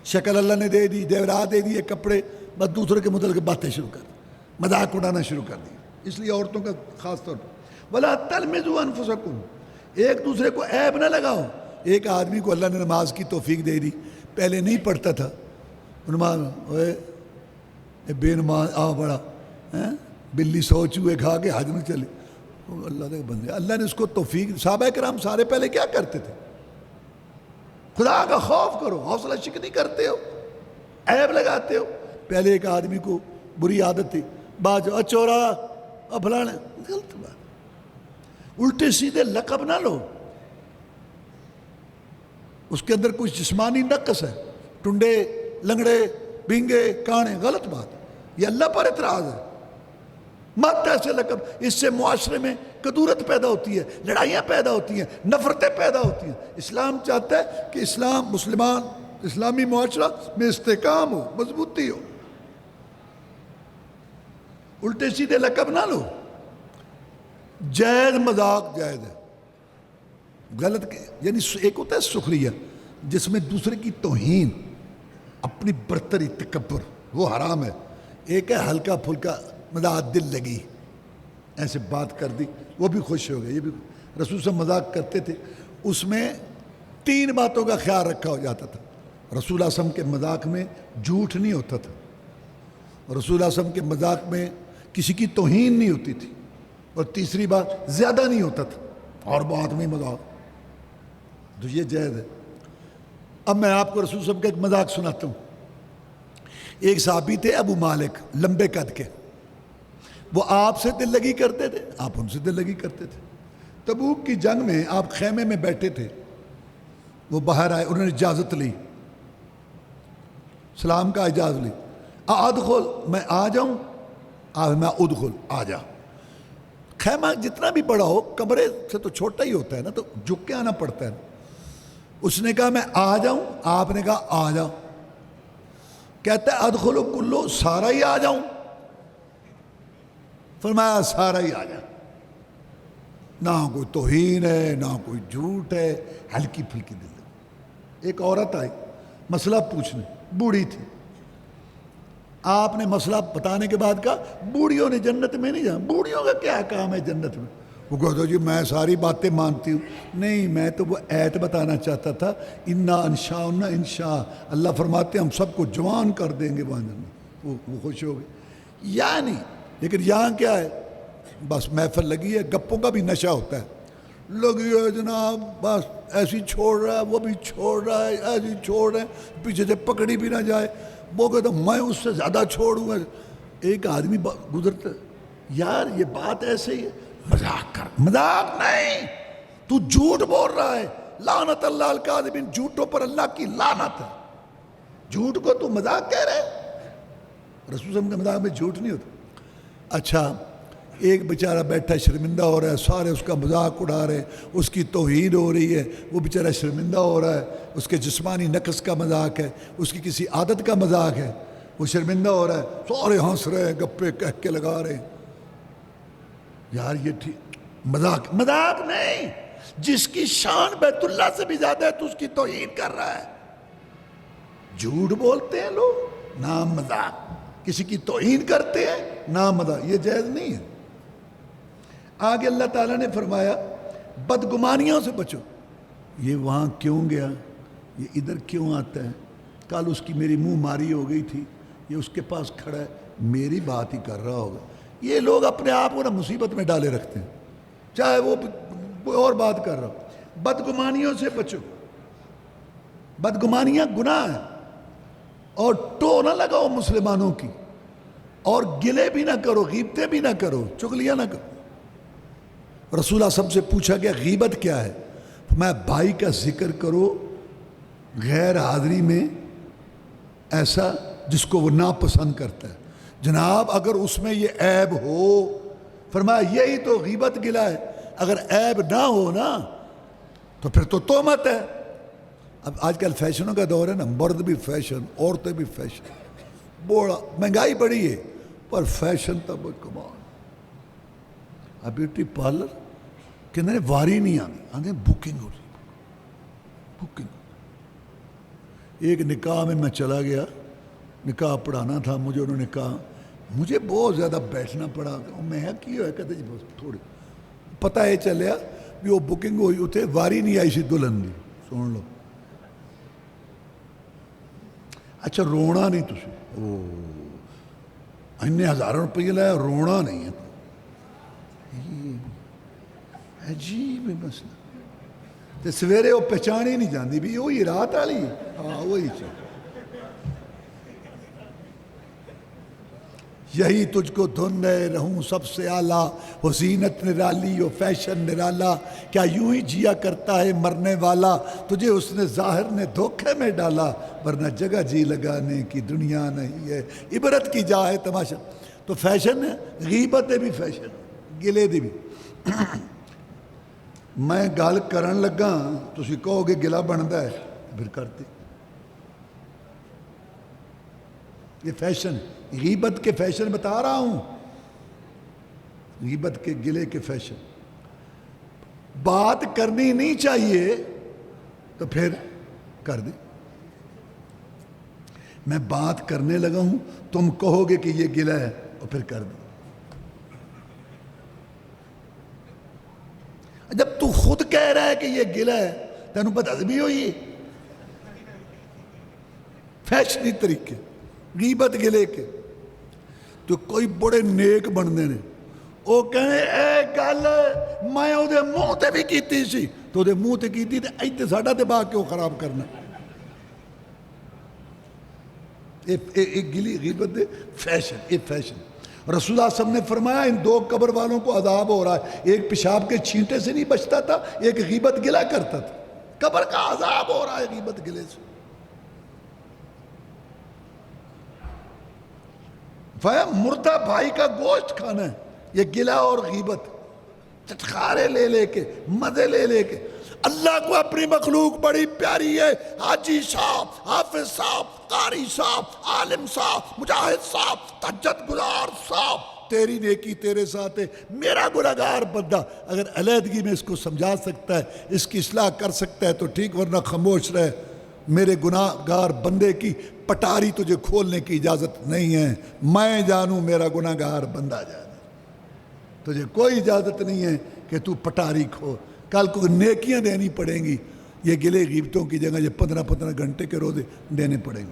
شکل اللہ نے دے دی، زیورات دے دیے، کپڑے، بس دوسرے کے متعلق باتیں شروع کر دی، مذاق اڑانا شروع کر دی، اس لیے عورتوں کا خاص طور پر وَلَا تَلْمِزُوا أَنفُسَكُمْ، ایک دوسرے کو عیب نہ لگاؤ۔ ایک آدمی کو اللہ نے نماز کی توفیق دے دی، پہلے نہیں پڑھتا تھا، نماز بے نماز آ بڑا بلی 100 چوہے کھا کے حج میں چلے، اللہ کے بندے، اللہ نے اس کو توفیق۔ صحابہ کرام سارے پہلے کیا کرتے تھے؟ خدا کا خوف کرو، حوصلہ شکنی نہیں کرتے ہو، عیب لگاتے ہو۔ پہلے ایک آدمی کو بری عادت تھی، بعض چورا فلانا، غلط بات، الٹے سیدھے لقب نہ لو، اس کے اندر کچھ جسمانی نقص ہے، ٹنڈے، لنگڑے، بینگے، کانے، غلط بات، یہ اللہ پر اعتراض ہے، مت ایسے لقب، اس سے معاشرے میں کدورت پیدا ہوتی ہے، لڑائیاں پیدا ہوتی ہیں، نفرتیں پیدا ہوتی ہیں۔ اسلام چاہتا ہے کہ اسلامی معاشرہ میں استحکام ہو، مضبوطی ہو، الٹے سیدھے لقب نہ لو۔ جائز مذاق جائز ہے، غلط یعنی ایک ہوتا ہے سخریہ جس میں دوسرے کی توہین، اپنی برتری، تکبر، وہ حرام ہے۔ ایک ہے ہلکا پھلکا مذاق، دل لگی ایسے بات کر دی، وہ بھی خوش ہو گئے۔ یہ بھی رسول صلی اللہ علیہ وسلم مذاق کرتے تھے، اس میں 3 باتوں کا خیال رکھا ہو جاتا تھا۔ رسول اللہ علیہ وسلم کے مذاق میں جھوٹ نہیں ہوتا تھا، رسول اللہ علیہ وسلم کے مذاق میں کسی کی توہین نہیں ہوتی تھی، اور تیسری بات زیادہ نہیں ہوتا تھا، اور بات میں مذاق، تو یہ جائز ہے۔ اب میں آپ کو رسول صلی اللہ علیہ وسلم کا ایک مذاق سناتا ہوں۔ ایک صحابی تھے ابو مالک، لمبے قد کے، وہ آپ سے دل لگی کرتے تھے، آپ ان سے دل لگی کرتے تھے۔ تبوک کی جنگ میں آپ خیمے میں بیٹھے تھے، وہ باہر آئے، انہوں نے اجازت لی، سلام کا اجازت لی، ادخل، میں آ جاؤں؟ میں ادخل، آ جا۔ خیمہ جتنا بھی بڑا ہو، کمرے سے تو چھوٹا ہی ہوتا ہے نا، تو جھک کے آنا پڑتا ہے۔ اس نے کہا میں آ جاؤں؟ آپ نے کہا آ جاؤ۔ کہتا ہے ادخلو کلو، سارا ہی آ جاؤں؟ فرمایا سارا ہی آ جا، نہ کوئی توہین ہے، نہ کوئی جھوٹ ہے، ہلکی پھلکی دل۔ ایک عورت آئی مسئلہ پوچھنے، بوڑھی تھی، آپ نے مسئلہ بتانے کے بعد کہا بوڑھیوں نے جنت میں نہیں جانا، بوڑھیوں کا کیا کام ہے جنت میں؟ وہ کہتا جی میں ساری باتیں مانتی ہوں، نہیں میں تو وہ ایت بتانا چاہتا تھا، انا انشاء انشاء، اللہ فرماتے ہیں ہم سب کو جوان کر دیں گے وہاں جنت۔ وہ خوش ہو گئے۔ یا نہیں. لیکن یہاں کیا ہے, بس محفل لگی ہے, گپوں کا بھی نشہ ہوتا ہے, لگی ہے جناب, بس ایسی چھوڑ رہا ہے, وہ بھی چھوڑ رہا ہے, ایسی چھوڑ رہے ہیں, پیچھے سے پکڑی بھی نہ جائے, وہ کہتا میں اس سے زیادہ چھوڑوں گا. ایک آدمی گزرتا, یار یہ بات ایسے ہی ہے, مذاق کر, مذاق نہیں, تو جھوٹ بول رہا ہے, لعنت اللہ الکاذبین, جھوٹوں پر اللہ کی لعنت ہے, جھوٹ کو تو مذاق کہہ رہے. رسول صلی اللہ علیہ وسلم کے مذاق میں جھوٹ نہیں ہوتا. اچھا ایک بیچارہ بیٹھا شرمندہ ہو رہا ہے, سارے اس کا مذاق اڑا رہے ہیں, اس کی توہین ہو رہی ہے, وہ بیچارہ شرمندہ ہو رہا ہے, اس کے جسمانی نقص کا مذاق ہے, اس کی کسی عادت کا مذاق ہے, وہ شرمندہ ہو رہا ہے, سارے ہنس رہے ہیں, گپے کہہ کے لگا رہے ہیں. یار یہ ٹھیک مذاق, مذاق نہیں, جس کی شان بیت اللہ سے بھی زیادہ ہے تو اس کی توہین کر رہا ہے. جھوٹ بولتے ہیں لوگ, نام مذاق, کسی کی توہین کرتے ہیں, نام مذاق, یہ جائز نہیں ہے. آگے اللہ تعالیٰ نے فرمایا بدگمانیوں سے بچو. یہ وہاں کیوں گیا, یہ ادھر کیوں آتا ہے, کل اس کی میری منہ ماری ہو گئی تھی, یہ اس کے پاس کھڑا ہے, میری بات ہی کر رہا ہوگا. یہ لوگ اپنے آپ کو نا مصیبت میں ڈالے رکھتے ہیں, چاہے وہ کوئی اور بات کر رہا ہو. بدگمانیوں سے بچو. بدگمانیاں گناہ ہیں, اور ٹو نہ لگاؤ مسلمانوں کی, اور گلے بھی نہ کرو, غیبتیں بھی نہ کرو, چغلیاں نہ کرو. رسول اللہ سب سے پوچھا گیا غیبت کیا ہے, میں بھائی کا ذکر کرو غیر حاضری میں ایسا جس کو وہ ناپسند کرتا ہے. جناب اگر اس میں یہ عیب ہو, فرمایا یہی تو غیبت گلا ہے. اگر عیب نہ ہو نا تو پھر تو تہمت ہے. اب آج کل فیشنوں کا دور ہے نا, مرد بھی فیشن, عورتیں بھی فیشن, بوڑھا مہنگائی بڑی ہے پر فیشن تب کمال. اب بیوٹی پارلر کہ نہیں واری نہیں آنے بکنگ ہو رہی, بکنگ. ایک نکاح میں میں چلا گیا, نکاح پڑھانا تھا مجھے, انہوں نے کہا مجھے بہت زیادہ بیٹھنا پڑا. میں کیا ہے, کہتے جی بس تھوڑی پتہ ہے چلیا بھی وہ بکنگ ہوئی اتنے واری نہیں آئی سی دلہن دی. سن لو, اچھا رونا نہیں تسی, او انہیں ہزاروں روپیے لایا, رونا نہیں ہے. عجیب مسئلہ. تے سویرے وہ پہچان ہی نہیں جاندی بھی وہی رات والی ہے. ہاں وہی چیز. یہی تجھ کو دھن رہے رہوں سب سے اعلیٰ, وہ زینت نرالی وہ فیشن نرالا, کیا یوں ہی جیا کرتا ہے مرنے والا, تجھے اس نے ظاہر نے دھوکے میں ڈالا, ورنہ جگہ جی لگانے کی دنیا نہیں ہے, عبرت کی جا ہے تماشا. تو فیشن ہے, غیبت بھی فیشن, گلے دی بھی. میں گل کرن لگا تسی کہو گے گلا بنتا ہے, پھر کرتے. یہ فیشن, غیبت کے فیشن بتا رہا ہوں, غیبت کے گلے کے فیشن. بات کرنی نہیں چاہیے تو پھر کر دیں. میں بات کرنے لگا ہوں, تم کہو گے کہ یہ گلہ ہے اور پھر کر دیں. جب تو خود کہہ رہا ہے کہ یہ گلہ ہے, تینوں بدعزمی ہوئی, فیشنی طریقے غیبت گلے کے. تو کوئی بڑے نیک بننے نے, وہ کہنے اے گل میں وہ منہ تے بھی کیتی سی, تو وہ منہ تے کیتی تے ایتے ساڈا دماغ کیوں خراب کرنا. ایک گلی غیبت دے فیشن, ایک فیشن. رسول اللہ صلی اللہ علیہ وسلم نے فرمایا ان دو قبر والوں کو عذاب ہو رہا ہے, ایک پیشاب کے چھینٹے سے نہیں بچتا تھا, ایک غیبت گلا کرتا تھا. قبر کا عذاب ہو رہا ہے غیبت گلے سے. مردہ بھائی کا گوشت کھانا ہے, یہ گلا اور غیبت, چٹخارے لے لے کے, مزے لے لے کے. اللہ کو اپنی مخلوق بڑی پیاری ہے. حاجی صاحب, حافظ صاحب, قاری صاحب, عالم صاحب, مجاہد صاحب, تہجد گزار صاحب, تیری نیکی تیرے ساتھ ہے. میرا گناہگار بندہ اگر علیحدگی میں اس کو سمجھا سکتا ہے, اس کی اصلاح کر سکتا ہے تو ٹھیک, ورنہ خاموش رہے. میرے گناہگار بندے کی پٹاری تجھے کھولنے کی اجازت نہیں ہے. میں جانوں میرا گناہگار بندہ جانے, تجھے کوئی اجازت نہیں ہے کہ تو پٹاری کھول. کل کو نیکیاں دینی پڑیں گی, یہ گلے غیبتوں کی جگہ یہ 15 گھنٹے کے روزے دینے پڑیں گے.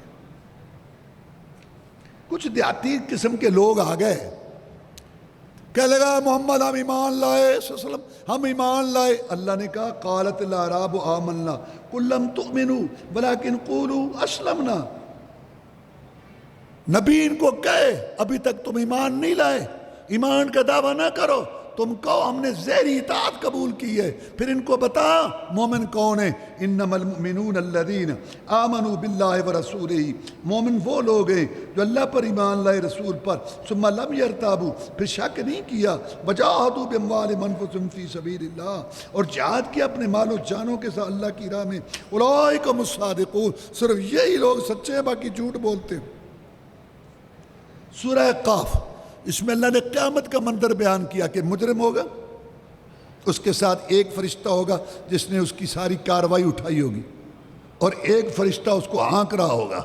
کچھ دیہاتی قسم کے لوگ آ گئے، کہنے لگا محمد ہم ایمان لائے، صلی اللہ علیہ وسلم ہم ایمان لائے۔ اللہ نے کہا قالت الاعراب آمنا قل لم تؤمنوا ولکن قولوا اسلمنا، نبی ان کو کہے ابھی تک تم ایمان نہیں لائے، ایمان کا دعویٰ نہ کرو، تم کہو ہم نے ذیلی اطاعت قبول کی ہے۔ پھر ان کو بتا مومن کون ہے، انما المؤمنون الذین آمنوا باللہ ورسولہ، مومن وہ لوگ ہیں جو اللہ پر ایمان لائے، رسول پر، ثم لم یرتابوا، پھر شک نہیں کیا، وجاہدوا باموالہم وانفسہم فی سبیل اللہ، اور جہاد کیا اپنے مال و جانوں کے ساتھ اللہ کی راہ میں، اولئک هم الصادقون، صرف یہی لوگ سچے ہیں، باقی جھوٹ بولتے ہیں۔ سورہ قاف، اس میں اللہ نے قیامت کا منظر بیان کیا کہ مجرم ہوگا، اس کے ساتھ ایک فرشتہ ہوگا جس نے اس کی ساری کارروائی اٹھائی ہوگی، اور ایک فرشتہ اس کو ہانک رہا ہوگا،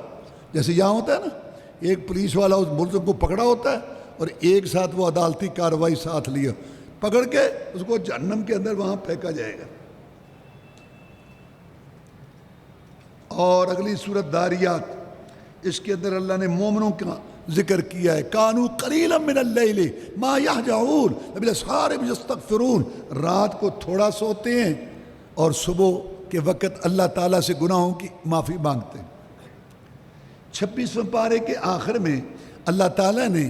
جیسے یہاں ہوتا ہے نا، ایک پولیس والا اس ملزم کو پکڑا ہوتا ہے اور ایک ساتھ وہ عدالتی کارروائی ساتھ لیا، پکڑ کے اس کو جہنم کے اندر وہاں پھینکا جائے گا۔ اور اگلی سورت داریات، اس کے اندر اللہ نے مومنوں کا ذکر کیا ہے، کانوا قلیلا من اللیل ما یہجعون وبالاسحار هم یستغفرون، رات کو تھوڑا سوتے ہیں اور صبح کے وقت اللہ تعالیٰ سے گناہوں کی معافی مانگتے ہیں۔ 26ویں پارے کے آخر میں اللہ تعالیٰ نے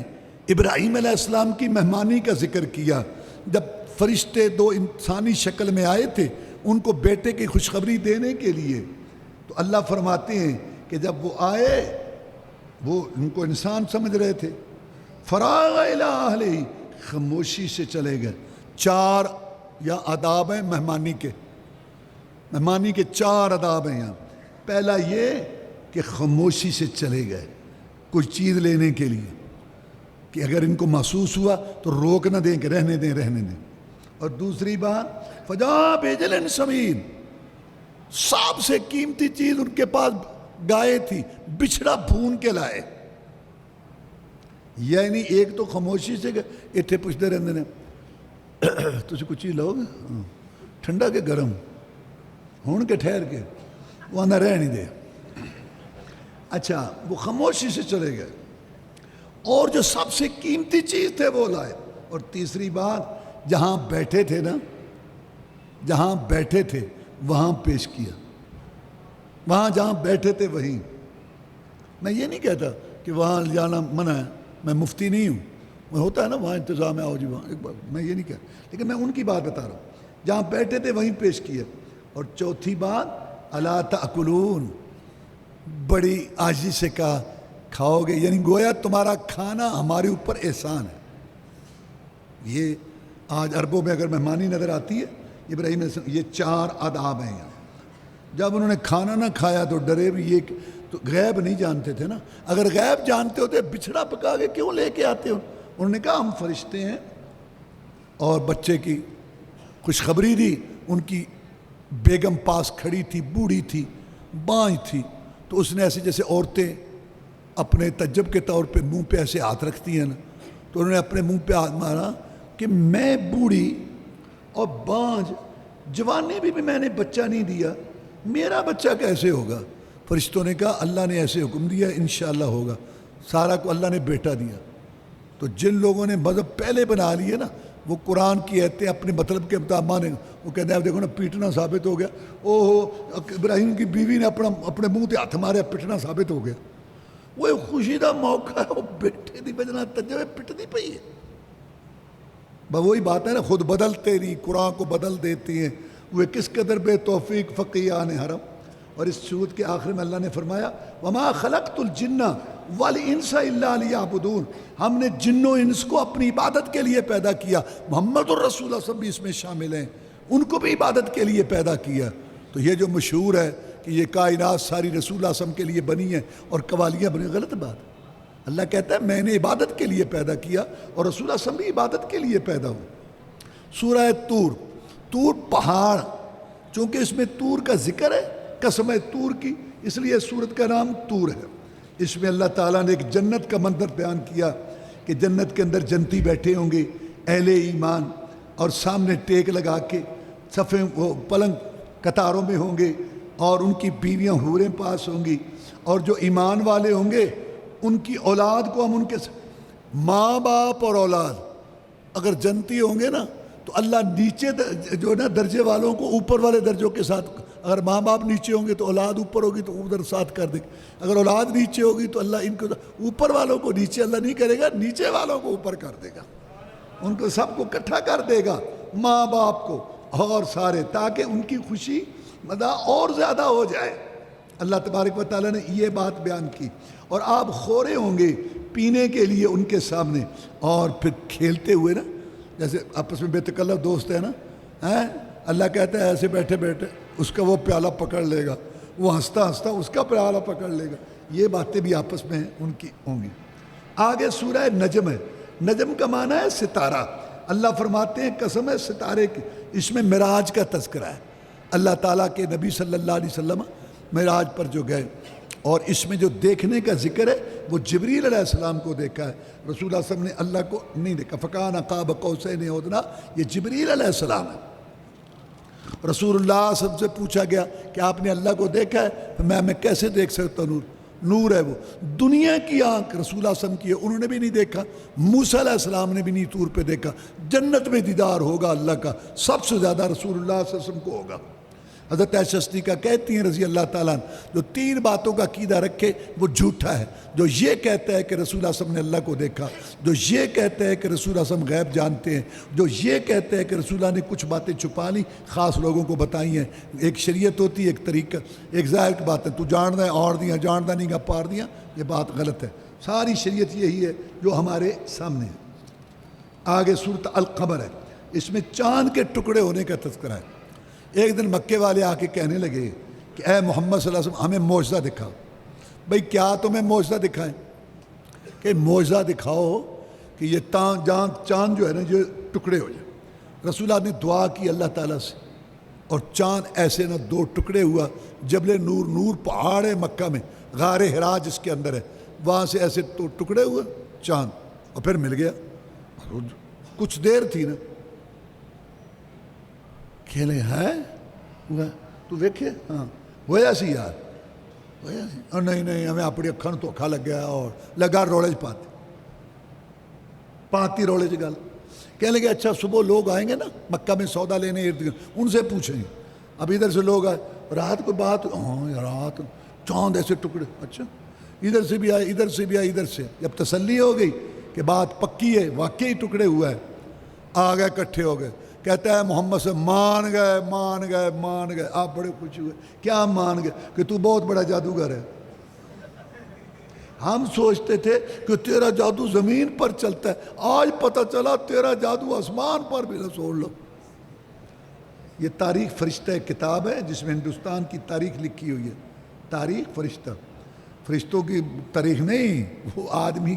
ابراہیم علیہ السلام کی مہمانی کا ذکر کیا، جب فرشتے دو انسانی شکل میں آئے تھے ان کو بیٹے کی خوشخبری دینے کے لیے، تو اللہ فرماتے ہیں کہ جب وہ آئے وہ ان کو انسان سمجھ رہے تھے، فراغ الی اہلہ، خاموشی سے چلے گئے۔ 4 یا آداب ہیں مہمانی کے، مہمانی کے 4 آداب ہیں یہاں۔ پہلا یہ کہ خاموشی سے چلے گئے کوئی چیز لینے کے لیے، کہ اگر ان کو محسوس ہوا تو روک نہ دیں کہ رہنے دیں رہنے دیں۔ اور دوسری بات فجاء بعجل سمین، سب سے قیمتی چیز ان کے پاس گائے تھی، بچھڑا بھون کے لائے۔ یعنی ایک تو خاموشی سے اتھے پوچھتے رہتے ہیں تسی کچھ چیز لاؤ گے، ٹھنڈا کے گرم ہون کے ٹھہر کے، وہ نہ رہ نہیں دے۔ اچھا وہ خاموشی سے چلے گئے، اور جو سب سے قیمتی چیز تھے وہ لائے۔ اور تیسری بات جہاں بیٹھے تھے نا، جہاں بیٹھے تھے وہاں پیش کیا، وہاں جہاں بیٹھے تھے وہیں۔ میں یہ نہیں کہتا کہ وہاں جانا منع ہے، میں مفتی نہیں ہوں، میں ہوتا ہے نا وہاں انتظام ہے، آؤ جی وہاں، ایک بار میں یہ نہیں کہتا، لیکن میں ان کی بات بتا رہا ہوں جہاں بیٹھے تھے وہیں پیش کیا۔ اور چوتھی بات الا تاکلون، بڑی عاجزی سے کہا کھاؤ گے، یعنی گویا تمہارا کھانا ہمارے اوپر احسان ہے۔ یہ آج عربوں میں اگر مہمانی نظر آتی ہے ابراہیم علیہ السلام، یہ 4 آداب ہیں یہاں۔ جب انہوں نے کھانا نہ کھایا تو ڈرے بھی، یہ تو غیب نہیں جانتے تھے نا، اگر غیب جانتے ہوتے بچھڑا پکا کے کیوں لے کے آتے ہو؟ انہوں نے کہا ہم فرشتے ہیں، اور بچے کی خوشخبری دی۔ ان کی بیگم پاس کھڑی تھی، بوڑھی تھی، بانجھ تھی، تو اس نے ایسے جیسے عورتیں اپنے تجب کے طور پہ منہ پہ ایسے ہاتھ رکھتی ہیں نا، تو انہوں نے اپنے منہ پہ ہاتھ مارا کہ میں بوڑھی اور بانجھ، جوانی بھی میں نے بچہ نہیں دیا، میرا بچہ کیسے ہوگا؟ فرشتوں نے کہا اللہ نے ایسے حکم دیا، انشاءاللہ ہوگا۔ سارا کو اللہ نے بیٹا دیا۔ تو جن لوگوں نے مذہب پہلے بنا لیے نا، وہ قرآن کی آیتیں اپنے مطلب کے مطابق مانیں، وہ کہتے ہیں دیکھو نا پیٹنا ثابت ہو گیا، ابراہیم کی بیوی نے اپنے منہ تے ہاتھ مارے، پیٹنا ثابت ہو گیا۔ وہ خوشی دا موقع ہے، وہ بیٹھے دی بجنا تجوے پٹتی پئی ہے۔ وہی بات ہے نا، خود بدلتے نہیں، قرآن کو بدل دیتی ہیں، وہ کس قدر بے توفیق فقیان حرم۔ اور اس سورت کے آخر میں اللہ نے فرمایا وما خلقت الجن والانس الا لیعبدون، ہم نے جن و انس کو اپنی عبادت کے لیے پیدا کیا۔ محمد الرسول اللہ سب بھی اس میں شامل ہیں، ان کو بھی عبادت کے لیے پیدا کیا۔ تو یہ جو مشہور ہے کہ یہ کائنات ساری رسول اللہ صلی اللہ علیہ وسلم کے لیے بنی ہے اور قوالیاں بنی، غلط بات۔ اللہ کہتا ہے میں نے عبادت کے لیے پیدا کیا اور رسول اللہ صلی اللہ علیہ وسلم بھی عبادت کے لیے پیدا ہو۔ سورہ طور، طور پہاڑ، چونکہ اس میں طور کا ذکر ہے، قسم طور کی، اس لیے سورت کا نام طور ہے۔ اس میں اللہ تعالیٰ نے ایک جنت کا منظر بیان کیا کہ جنت کے اندر جنتی بیٹھے ہوں گے اہل ایمان، اور سامنے ٹیک لگا کے صفیں وہ پلنگ قطاروں میں ہوں گے، اور ان کی بیویاں حوریں پاس ہوں گی، اور جو ایمان والے ہوں گے ان کی اولاد کو ہم ان کے ماں باپ اور اولاد اگر جنتی ہوں گے نا تو اللہ نیچے جو ہے نا درجے والوں کو اوپر والے درجوں کے ساتھ، اگر ماں باپ نیچے ہوں گے تو اولاد اوپر ہوگی تو ادھر ساتھ کر دے گا، اگر اولاد نیچے ہوگی تو اللہ ان کو اوپر والوں کو نیچے اللہ نہیں کرے گا، نیچے والوں کو اوپر کر دے گا، ان کو سب کو اکٹھا کر دے گا، ماں باپ کو اور سارے، تاکہ ان کی خوشی اور زیادہ ہو جائے۔ اللہ تبارک و تعالیٰ نے یہ بات بیان کی، اور آپ خورے ہوں گے پینے کے لیے ان کے سامنے، اور پھر کھیلتے ہوئے نا، جیسے آپس میں بے تکلف دوست ہے نا، اللہ کہتا ہے ایسے بیٹھے بیٹھے اس کا وہ پیالہ پکڑ لے گا، وہ ہنستا ہنستا اس کا پیالہ پکڑ لے گا، یہ باتیں بھی آپس میں ان کی ہوں گی۔ آگے سورہ نجم ہے، نجم کا معنی ہے ستارہ۔ اللہ فرماتے ہیں قسم ہے ستارے کی، اس میں معراج کا تذکرہ ہے، اللہ تعالیٰ کے نبی صلی اللہ علیہ وسلم معراج پر جو گئے، اور اس میں جو دیکھنے کا ذکر ہے وہ جبریل علیہ السلام کو دیکھا ہے، رسول اللہ صلی اللہ علیہ وسلم نے اللہ کو نہیں دیکھا، فکان قاب قوسین او ادنیٰ، یہ جبریل علیہ السلام ہے۔ رسول اللہ صلی اللہ علیہ وسلم سے پوچھا گیا کہ آپ نے اللہ کو دیکھا ہے؟ میں کیسے دیکھ سکتا ہوں، نور ہے وہ، دنیا کی آنکھ رسول اللہ صلی اللہ علیہ وسلم کی ہے، انہوں نے بھی نہیں دیکھا، موسیٰ علیہ السلام نے بھی نہیں طور پہ دیکھا، جنت میں دیدار ہوگا اللہ کا، سب سے زیادہ رسول اللہ صلی اللہ علیہ وسلم کو ہوگا۔ حضرت عائشہ صدیقہ کہتی ہیں رضی اللہ تعالیٰ عنہ، جو تین باتوں کا عقیدہ رکھے وہ جھوٹا ہے، جو یہ کہتا ہے کہ رسول اللہ صلی اللہ علیہ وسلم نے اللہ کو دیکھا، جو یہ کہتا ہے کہ رسول اللہ صلی اللہ علیہ وسلم غیب جانتے ہیں، جو یہ کہتا ہے کہ رسول اللہ نے کچھ باتیں چھپا لی خاص لوگوں کو بتائی ہیں۔ ایک شریعت ہوتی ہے، ایک طریقہ، ایک ظاہر کی بات ہے، تو جاننا ہے اور دیا، جاننا نہیں گا پار دیا، یہ بات غلط ہے۔ ساری شریعت یہی ہے جو ہمارے سامنے ہے۔ آگے سورۃ القمر ہے، اس میں چاند کے ٹکڑے ہونے کا تذکرہ ہے۔ ایک دن مکے والے آ کے کہنے لگے کہ اے محمد صلی اللہ علیہ وسلم ہمیں معجزہ دکھاؤ۔ بھئی کیا تمہیں معجزہ دکھائیں؟ کہ معجزہ دکھاؤ کہ یہ چاند جو ہے نا یہ ٹکڑے ہو جائے۔ رسول اللہ نے دعا کی اللہ تعالیٰ سے، اور چاند ایسے نہ دو ٹکڑے ہوا، جبل نور، نور پہاڑ ہے مکہ میں، غار حرا جس کے اندر ہے، وہاں سے ایسے تو ٹکڑے ہوئے چاند، اور پھر مل گیا۔ کچھ دیر تھی نا، کھیلے ہیں تو ویکھے ہاں ہویا سی یار، ہویا سی، اور نہیں ہمیں اپنی اکھاں نوں دھوکھا لگیا، اور لگا روڑے چ پاتی روڑے چ گل کہنے لگے اچھا صبح لوگ آئیں گے نا مکہ میں سودا لینے ارد گرد، ان سے پوچھیں گے۔ اب ادھر سے لوگ آئے، رات کو بات، ہاں رات چاند ایسے ٹکڑے، اچھا ادھر سے بھی آئے، ادھر سے بھی آئے، ادھر سے، جب تسلی ہو گئی کہ بات پکی ہے، واقعی ٹکڑے ہوا ہے، آ گئے اکٹھے ہو گئے۔ کہتا ہے محمد سے مان گئے، آپ بڑے خوشی ہوئے، کیا مان گئے؟ کہ تو بہت بڑا جادوگر ہے۔ ہم سوچتے تھے کہ تیرا جادو زمین پر چلتا ہے، آج پتہ چلا تیرا جادو آسمان پر بھی، رسول اللہ۔ یہ تاریخ فرشتہ کتاب ہے جس میں ہندوستان کی تاریخ لکھی ہوئی ہے، تاریخ فرشتہ، فرشتوں کی تاریخ نہیں، وہ آدمی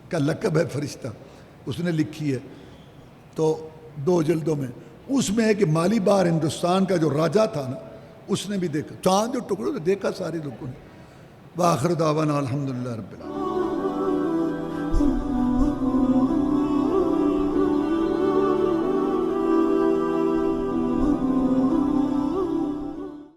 کا لقب ہے فرشتہ، اس نے لکھی ہے، تو 2 جلدوں میں، اس میں ہے کہ مالی بار ہندوستان کا جو راجہ تھا نا، اس نے بھی دیکھا چاند جو ٹکڑوں دیکھا سارے لوگوں نے۔ وآخر دعوانا الحمدللہ رب العالمین۔